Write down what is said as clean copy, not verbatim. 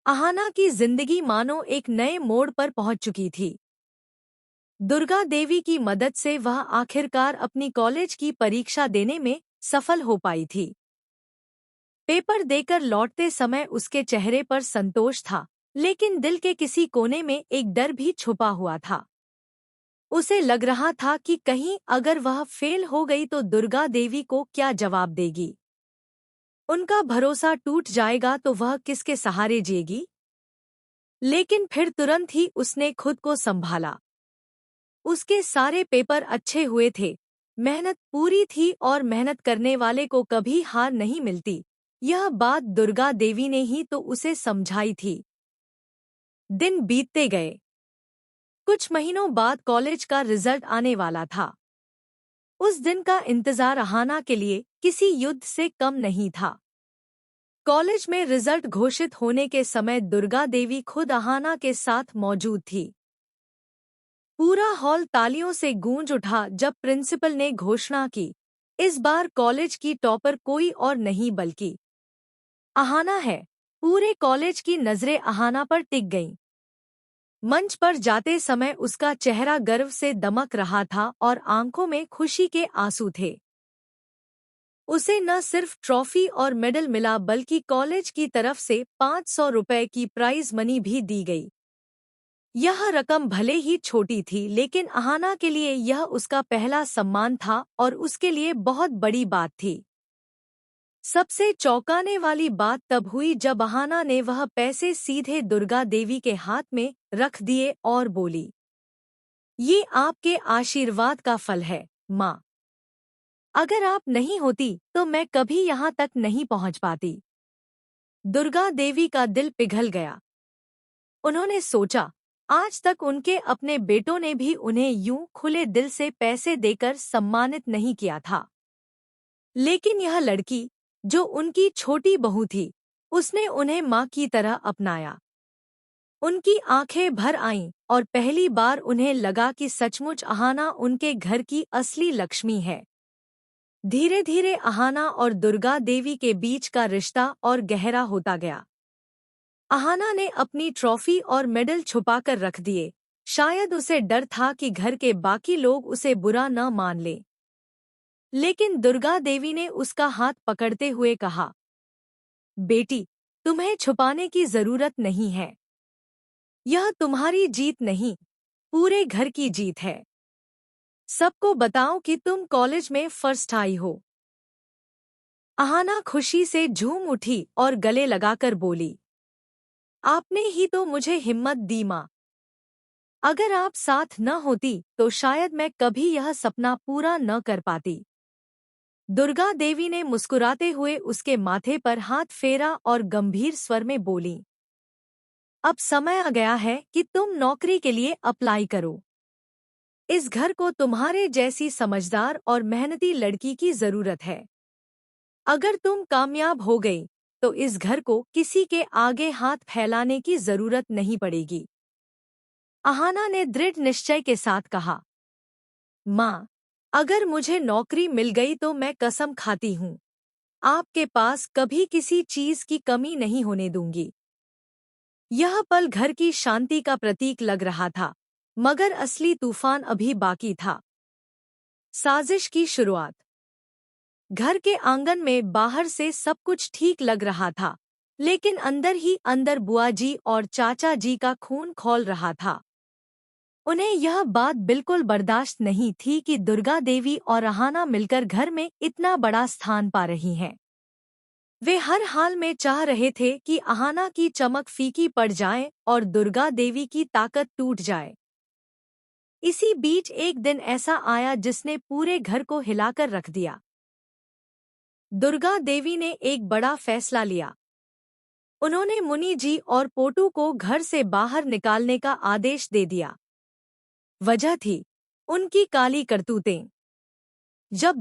अहाना की जिंदगी मानो एक नए मोड़ पर पहुंच चुकी थी। दुर्गा देवी की मदद से वह आखिरकार अपनी कॉलेज की परीक्षा देने में सफल हो पाई थी। पेपर देकर लौटते समय उसके चेहरे पर संतोष था, लेकिन दिल के किसी कोने में एक डर भी छुपा हुआ था। उसे लग रहा था कि कहीं अगर वह फेल हो गई तो दुर्गा देवी को क्या जवाब देगी। उनका भरोसा टूट जाएगा तो वह किसके सहारे जिएगी। लेकिन फिर तुरंत ही उसने खुद को संभाला। उसके सारे पेपर अच्छे हुए थे, मेहनत पूरी थी और मेहनत करने वाले को कभी हार नहीं मिलती। यह बात दुर्गा देवी ने ही तो उसे समझाई थी। दिन बीतते गए। कुछ महीनों बाद कॉलेज का रिजल्ट आने वाला था। उस दिन का इंतजार अहाना के लिए किसी युद्ध से कम नहीं था। कॉलेज में रिजल्ट घोषित होने के समय दुर्गा देवी खुद अहाना के साथ मौजूद थी। पूरा हॉल तालियों से गूंज उठा जब प्रिंसिपल ने घोषणा की, इस बार कॉलेज की टॉपर कोई और नहीं बल्कि अहाना है। पूरे कॉलेज की नजरें अहाना पर टिक गईं। मंच पर जाते समय उसका चेहरा गर्व से दमक रहा था और आंखों में खुशी के आंसू थे। उसे न सिर्फ ट्रॉफी और मेडल मिला बल्कि कॉलेज की तरफ से 500 रुपए की प्राइज मनी भी दी गई। यह रकम भले ही छोटी थी, लेकिन अहाना के लिए यह उसका पहला सम्मान था और उसके लिए बहुत बड़ी बात थी। सबसे चौंकाने वाली बात तब हुई जब अहाना ने वह पैसे सीधे दुर्गा देवी के हाथ में रख दिए और बोली, ये आपके आशीर्वाद का फल है, माँ। अगर आप नहीं होती तो मैं कभी यहाँ तक नहीं पहुँच पाती। दुर्गा देवी का दिल पिघल गया। उन्होंने सोचा, आज तक उनके अपने बेटों ने भी उन्हें यूं खुले दिल से पैसे देकर सम्मानित नहीं किया था। लेकिन यह लड़की, जो उनकी छोटी बहू थी, उसने उन्हें माँ की तरह अपनाया। उनकी आंखें भर आईं और पहली बार उन्हें लगा कि सचमुच अहाना उनके घर की असली लक्ष्मी है। धीरे धीरे अहाना और दुर्गा देवी के बीच का रिश्ता और गहरा होता गया। अहाना ने अपनी ट्रॉफी और मेडल छुपाकर रख दिए। शायद उसे डर था कि घर के बाकी लोग उसे बुरा न मान लें। लेकिन दुर्गा देवी ने उसका हाथ पकड़ते हुए कहा, बेटी, तुम्हें छुपाने की जरूरत नहीं है। यह तुम्हारी जीत नहीं, पूरे घर की जीत है। सबको बताओ कि तुम कॉलेज में फर्स्ट आई हो। अहाना खुशी से झूम उठी और गले लगाकर बोली, आपने ही तो मुझे हिम्मत दी, माँ। अगर आप साथ न होती तो शायद मैं कभी यह सपना पूरा न कर पाती। दुर्गा देवी ने मुस्कुराते हुए उसके माथे पर हाथ फेरा और गंभीर स्वर में बोली, अब समय आ गया है कि तुम नौकरी के लिए अप्लाई करो। इस घर को तुम्हारे जैसी समझदार और मेहनती लड़की की जरूरत है। अगर तुम कामयाब हो गई तो इस घर को किसी के आगे हाथ फैलाने की जरूरत नहीं पड़ेगी। अहाना ने दृढ़ निश्चय के साथ कहा, माँ, अगर मुझे नौकरी मिल गई तो मैं कसम खाती हूँ, आपके पास कभी किसी चीज की कमी नहीं होने दूंगी। यह पल घर की शांति का प्रतीक लग रहा था, मगर असली तूफान अभी बाकी था। साजिश की शुरुआत। घर के आंगन में बाहर से सब कुछ ठीक लग रहा था, लेकिन अंदर ही अंदर बुआ जी और चाचा जी का खून खौल रहा था। उन्हें यह बात बिल्कुल बर्दाश्त नहीं थी कि दुर्गा देवी और अहाना मिलकर घर में इतना बड़ा स्थान पा रही हैं। वे हर हाल में चाह रहे थे कि अहाना की चमक फीकी पड़ जाए और दुर्गा देवी की ताकत टूट जाए। इसी बीच एक दिन ऐसा आया जिसने पूरे घर को हिलाकर रख दिया। दुर्गा देवी ने एक बड़ा फैसला लिया। उन्होंने मुनि जी और पोटू को घर से बाहर निकालने का आदेश दे दिया। वजह थी उनकी काली करतूतें। जब